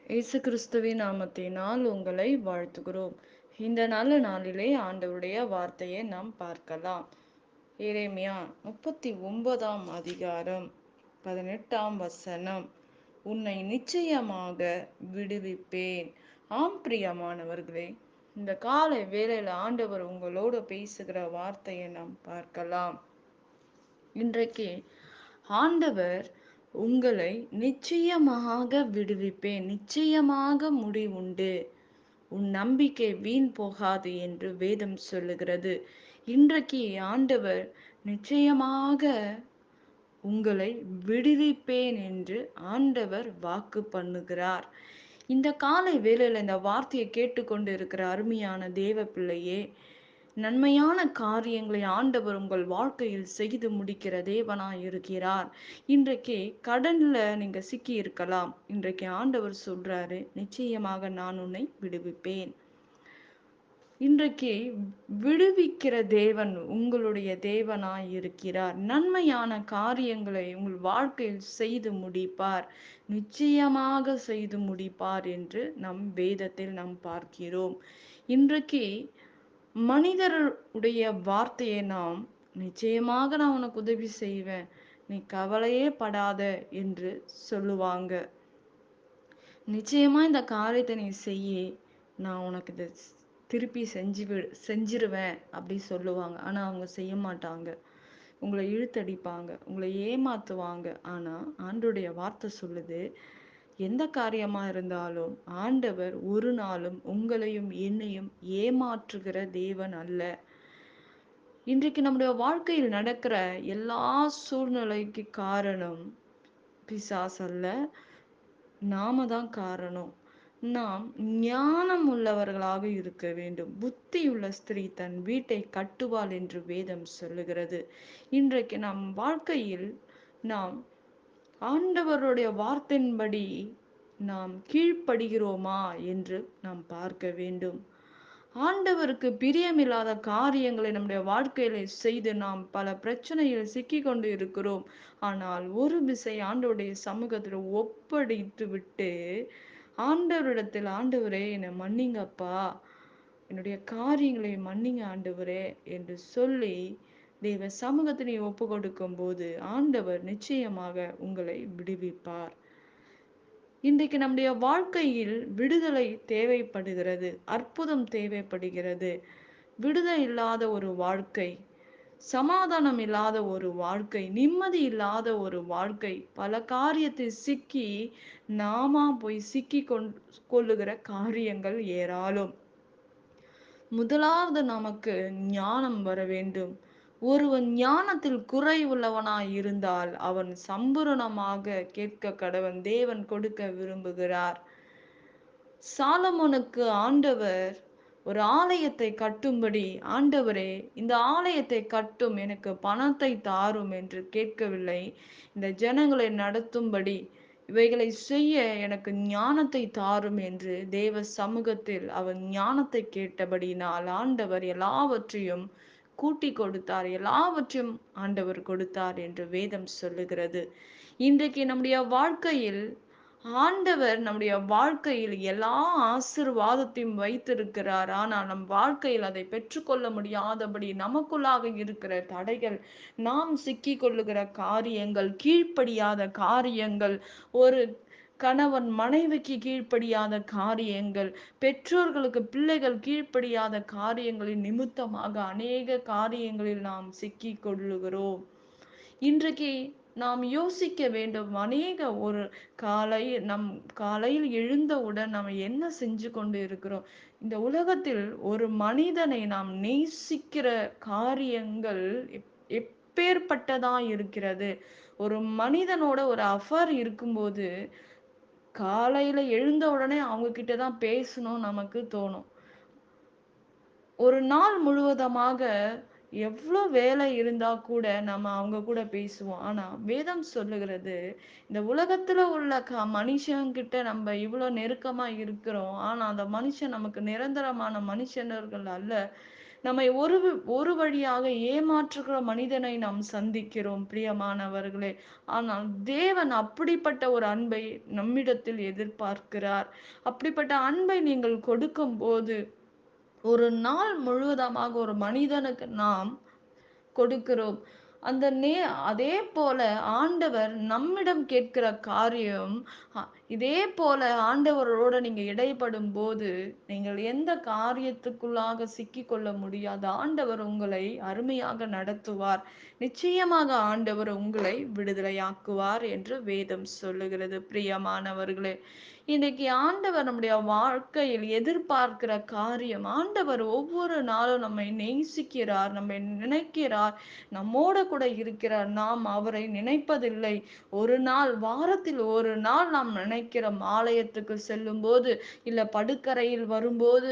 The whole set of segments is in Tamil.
இயேசு கிறிஸ்துவின் நாமத்தினால் உங்களை வாழ்த்துகிறோம். இந்த நல்ல நாளிலே ஆண்டவருடைய வார்த்தையை நாம் பார்க்கலாம். எரேமியா 39ஆம் அதிகாரம் 18ஆம் வசனம். உன்னை நிச்சயமாக விடுவிப்பேன். ஆம் பிரியமானவர்களே, இந்த காலை வேளையில ஆண்டவர் உங்களோடு பேசுகிற வார்த்தையை நாம் பார்க்கலாம். இன்றைக்கு ஆண்டவர் உங்களை நிச்சயமாக விடுவிப்பேன், நிச்சயமாக முடிவுண்டு, உன் நம்பிக்கை வீண் போகாது என்று வேதம் சொல்லுகிறது. இன்றைக்கு ஆண்டவர் நிச்சயமாக உங்களை விடுவிப்பேன் என்று ஆண்டவர் வாக்கு பண்ணுகிறார். இந்த காலை வேளையில இந்த வார்த்தையை கேட்டுக்கொண்டு இருக்கிற அருமையான தேவ பிள்ளையே, நன்மையான காரியங்களை ஆண்டவர் உங்கள் வாழ்க்கையில் செய்து முடிக்கிற தேவனாய் இருக்கிறார். இன்றைக்கு கடன்ல நீங்க சிக்கி இருக்கலாம். இன்றைக்கு ஆண்டவர் சொல்றாரு, நிச்சயமாக நான் உன்னை விடுவிப்பேன். இன்றைக்கு விடுவிக்கிற தேவன் உங்களுடைய தேவனாய் இருக்கிறார். நன்மையான காரியங்களை உங்கள் வாழ்க்கையில் செய்து முடிப்பார். நிச்சயமாக செய்து முடிப்பார் என்று நம் வேதத்தில் நாம் பார்க்கிறோம். இன்றைக்கு மனிதருடைய வார்த்தையை நாம் நிச்சயமாக நான் உனக்கு உதவி செய்வேன், நீ கவலையே படாத என்று சொல்லுவாங்க. நிச்சயமா இந்த காரியத்தை நீ செய்யி, நான் உனக்கு இதை திருப்பி செஞ்சிருவேன் அப்படி சொல்லுவாங்க. ஆனா அவங்க செய்ய மாட்டாங்க. உங்களை இழுத்தடிப்பாங்க, உங்களை ஏமாத்துவாங்க. ஆனா ஆண்டவருடைய வார்த்தை சொல்லுது, எந்த காரியமா இருந்தாலும் ஆண்டவர் ஒரு நாளும் உங்களையும் என்னையும் ஏமாற்றுகிற தேவன் அல்ல. இன்றைக்கு நம்முடைய வாழ்க்கையில் நடக்கிற எல்லா சூழ்நிலைக்கு காரணம் பிசாசு அல்ல, நாம தான் காரணம். நாம் ஞானம் உள்ளவர்களாக இருக்க வேண்டும். புத்தியுள்ள ஸ்திரீ தன் வீட்டை கட்டுவாள் என்று வேதம் சொல்லுகிறது. இன்றைக்கு நம் வாழ்க்கையில் நாம் ஆண்டவருடைய வார்த்தையின்படி நாம் கீழ்ப்படுகிறோமா என்று நாம் பார்க்க வேண்டும். ஆண்டவருக்கு பிரியமில்லாத காரியங்களை நம்முடைய வாழ்க்கையில செய்து நாம் பல பிரச்சனையில் சிக்கி கொண்டு இருக்கிறோம். ஆனால் ஒரு விசை ஆண்டவருடைய சமூகத்தில் ஒப்படைத்து விட்டு, ஆண்டவரிடத்தில், ஆண்டவரே என்னை மன்னிங்கப்பா, என்னுடைய காரியங்களை மன்னிங்க ஆண்டவரே என்று சொல்லி தேவ சமூகத்தினை ஒப்பு கொடுக்கும் போது ஆண்டவர் நிச்சயமாக உங்களை விடுவிப்பார். இன்றைக்கு நம்முடைய வாழ்க்கையில் விடுதலை தேவைப்படுகிறது, அற்புதம் தேவைப்படுகிறது. விடுதலை இல்லாத ஒரு வாழ்க்கை, சமாதானம் இல்லாத ஒரு வாழ்க்கை, நிம்மதி இல்லாத ஒரு வாழ்க்கை, பல காரியத்தில் சிக்கி நாமா போய் சிக்கி கொள்ளுகிற காரியங்கள் ஏராளம். முதலாவது நமக்கு ஞானம் வர வேண்டும். ஒருவன் ஞானத்தில் குறைவுள்ளவனாய் இருந்தால் அவன் சம்பூரணமாக கேட்க கடவன், தேவன் கொடுக்க விரும்புகிறார். சாலமோனுக்கு ஆண்டவர் ஒரு ஆலயத்தை கட்டும்படி, ஆண்டவரே இந்த ஆலயத்தை கட்டும், எனக்கு பணத்தை தாரும் என்று கேட்கவில்லை. இந்த ஜனங்களை நடத்தும்படி இவைகளை செய்ய எனக்கு ஞானத்தை தாரும் என்று தேவ சமூகத்தில் அவன் ஞானத்தை கேட்டபடினால் ஆண்டவர் எல்லாவற்றையும் கூட்டி கொடுத்தார், எல்லாவற்றையும் ஆண்டவர் கொடுத்தார் என்று வேதம் சொல்லுகிறது. இன்றைக்கு நம்முடைய வாழ்க்கையில் ஆண்டவர் நம்முடைய வாழ்க்கையில் எல்லா ஆசீர்வாதத்தையும் வைத்திருக்கிறார். ஆனால் நம் வாழ்க்கையில் அதை பெற்றுக்கொள்ள முடியாதபடி நமக்குள்ளாக இருக்கிற தடைகள், நாம் சிக்கி கொள்ளுகிற காரியங்கள், கீழ்ப்படியாத காரியங்கள், ஒரு கணவன் மனைவிக்கு கீழ்ப்படியாத காரியங்கள், பெற்றோர்களுக்கு பிள்ளைகள் கீழ்ப்படியாத காரியங்களின் நிமித்தமாக அநேக காரியங்களில் நாம் சிக்கி கொள்ளுகிறோம். இன்றைக்கு நாம் யோசிக்க வேண்டும். அநேக ஒரு காலையில் எழுந்தவுடன் நாம் என்ன செஞ்சு கொண்டு இருக்கிறோம்? இந்த உலகத்தில் ஒரு மனிதனை நாம் நேசிக்கிற காரியங்கள் எப்பேற்பட்டதா இருக்கிறது. ஒரு மனிதனோட ஒரு அஃபேர் இருக்கும்போது காலையில எழுந்த உடனே அவங்க கிட்ட தான் பேசணும் நமக்கு தோணும். ஒரு நாள் முழுவதுமாக எவ்வளோ வேலை இருந்தா கூட நம்ம அவங்க கூட பேசுவோம். ஆனா வேதம் சொல்லுகிறது, இந்த உலகத்துல உள்ள மனுஷங்கிட்ட நம்ம இவ்வளோ நெருக்கமா இருக்கிறோம். ஆனா அந்த மனுஷன் நமக்கு நிரந்தரமான மனுஷனர்கள் அல்ல. நம்மை ஒரு வழியாக ஏமாற்றுகிற மனிதனை நாம் சந்திக்கிறோம் பிரியமானவர்களே. ஆனால் தேவன் அப்படிப்பட்ட ஒரு அன்பை நம்மிடத்தில் எதிர்பார்க்கிறார். அப்படிப்பட்ட அன்பை நீங்கள் கொடுக்கும்போது, ஒரு நாள் முழுவதுமாக ஒரு மனிதனுக்கு நாம் கொடுக்கிறோம். அந்த நே அதே போல ஆண்டவர் நம்மிடம் கேட்கிற காரியம், அ இதே போல ஆண்டவரோட நீங்க இடைப்படும்போது, நீங்கள் எந்த காரியத்துக்குள்ளாக சிக்கிக்கொள்ள முடியாது. ஆண்டவர் உங்களை அருமையாக நடத்துவார். நிச்சயமாக ஆண்டவர் உங்களை விடுதலையாக்குவார் என்று வேதம் சொல்லுகிறது. பிரியமானவர்களே, இன்னைக்கு ஆண்டவர் நம்முடைய வாழ்க்கையில் எதிர்பார்க்கிற காரியம், ஆண்டவர் ஒவ்வொரு நாளும் நம்மை நேசிக்கிறார், நம்மை நினைக்கிறார், நம்மோட கூட இருக்கிறார். நாம் அவரை நினைப்பதில்லை. ஒரு நாள், வாரத்தில் ஒரு நாள் நாம் நினைக்கிறோம். ஆலயத்துக்கு செல்லும்போது, இல்ல படுக்கறையில் வரும்போது,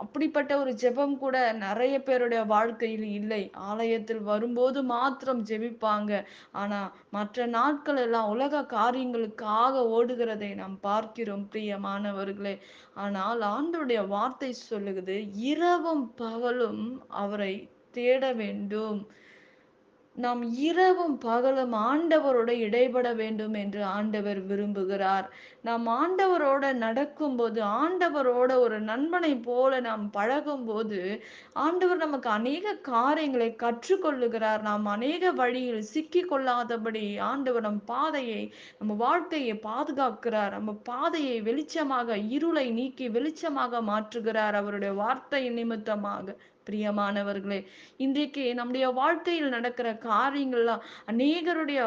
அப்படிப்பட்ட ஒரு ஜெபம் கூட நெறைய பேருடைய வாழ்க்கையில் இல்லை. ஆலயத்தில் வரும்போது மாத்திரம் ஜெபிப்பாங்க. ஆனா, மற்ற நாட்கள் எல்லாம் உலக காரியங்களுக்காக ஓடுகிறதை நாம் பார்க்கிறோம் பிரியமானவர்களே. ஆனால் ஆண்டவருடைய வார்த்தை சொல்லுகிறது, இரவும் பகலும் அவரை தேட வேண்டும். நாம் இரவும் பகலும் ஆண்டவரோட இடைபட வேண்டும் என்று ஆண்டவர் விரும்புகிறார். நாம் ஆண்டவரோட நடக்கும்போது, ஆண்டவரோட ஒரு நண்பனைப் போல நாம் பழகும்போது, ஆண்டவர் நமக்கு அநேக காரியங்களை கற்றுக்கொள்ளுகிறார். நாம் அநேக வழியில் சிக்கிக் கொள்ளாதபடி ஆண்டவர் நம் பாதையை, நம்ம வாழ்க்கையை பாதுகாக்கிறார். நம்ம பாதையை வெளிச்சமாக, இருளை நீக்கி வெளிச்சமாக மாற்றுகிறார் அவருடைய வார்த்தையின் நிமித்தமாக. பிரியமானவர்களே, இன்றைக்கு நம்முடைய வாழ்க்கையில் நடக்கிற காரியங்கள்லாம் அநேகருடைய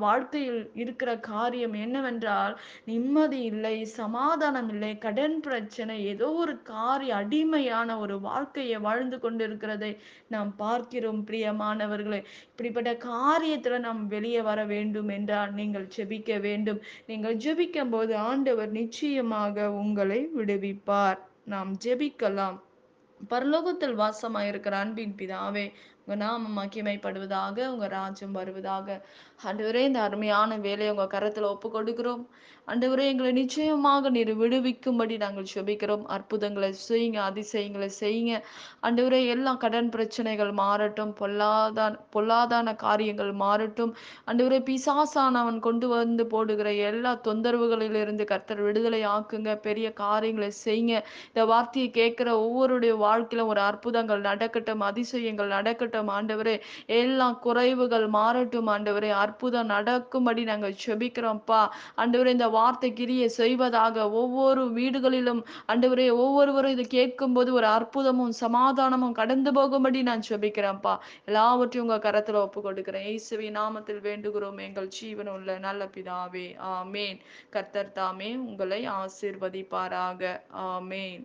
வாழ்க்கையில் இருக்கிற காரியம் என்னவென்றால், நிம்மதி இல்லை, சமாதானம் இல்லை, கடன் பிரச்சனை, ஏதோ ஒரு அடிமையான ஒரு வாழ்க்கையை வாழ்ந்து கொண்டிருக்கிறதை நாம் பார்க்கிறோம் பிரியமானவர்களே. இப்படிப்பட்ட காரியத்துல நாம் வெளியே வர வேண்டும் என்றால் நீங்கள் ஜெபிக்க வேண்டும். நீங்கள் ஜெபிக்கும்போது ஆண்டவர் நிச்சயமாக உங்களை விடுவிப்பார். நாம் ஜெபிக்கலாம். பரலோகத்தில் வாசமாயிருக்கிற அன்பின் பிதாவே, உங்க நாமம் மகிமைப்படுவதாக, உங்க ராஜ்யம் வருவதாக. ஆண்டவரே, இந்த அருமையான வேலையை உங்க கரத்துல ஒப்பு கொடுக்கிறோம். ஆண்டவரே, எங்களை நிச்சயமாக நீர் விடுவிக்கும்படி நாங்கள் ஜெபிக்கிறோம். அற்புதங்களை செய்யுங்க, அதிசயங்களை செய்யுங்க. ஆண்டவரே, எல்லா கடன் பிரச்சனைகள் மாறட்டும், பொல்லாதான காரியங்கள் மாறட்டும். ஆண்டவரே, பிசாசானவன் கொண்டு வந்து போடுகிற எல்லா தொந்தரவுகளிலிருந்து கர்த்தர் விடுதலை ஆக்குங்க. பெரிய காரியங்களை செய்யுங்க. இந்த வார்த்தையை கேட்கிற ஒவ்வொருடைய வாழ்க்கையில ஒரு அற்புதங்கள் நடக்கட்டும், அதிசயங்கள் நடக்கட்டும் ஆண்டவரே. எல்லா குறைவுகள் மாறட்டும் ஆண்டவரே. அற்புதம் நடக்கும்படி நாங்கள் ஜெபிக்கிறோம்ப்பா. ஆண்டவரே, இந்த வார்த்தை கிரியை செய்வதாக ஒவ்வொரு வீடுகளிலும் ஆண்டவரே, ஒவ்வொருவரும் இதை கேட்கும்போது ஒரு அற்புதமும் சமாதானமும் கடந்து போகும்படி நான் ஜெபிக்கிறேன்ப்பா. எல்லாவற்றையும் உங்க கரத்துல ஒப்பு கொடுக்கிறேன். இயேசுவின் நாமத்தில் வேண்டுகிறோம் எங்கள் ஜீவனுள்ள நல்ல பிதாவே. ஆமேன். கர்த்தர் தாமே உங்களை ஆசீர்வதிப்பாராக. ஆமேன்.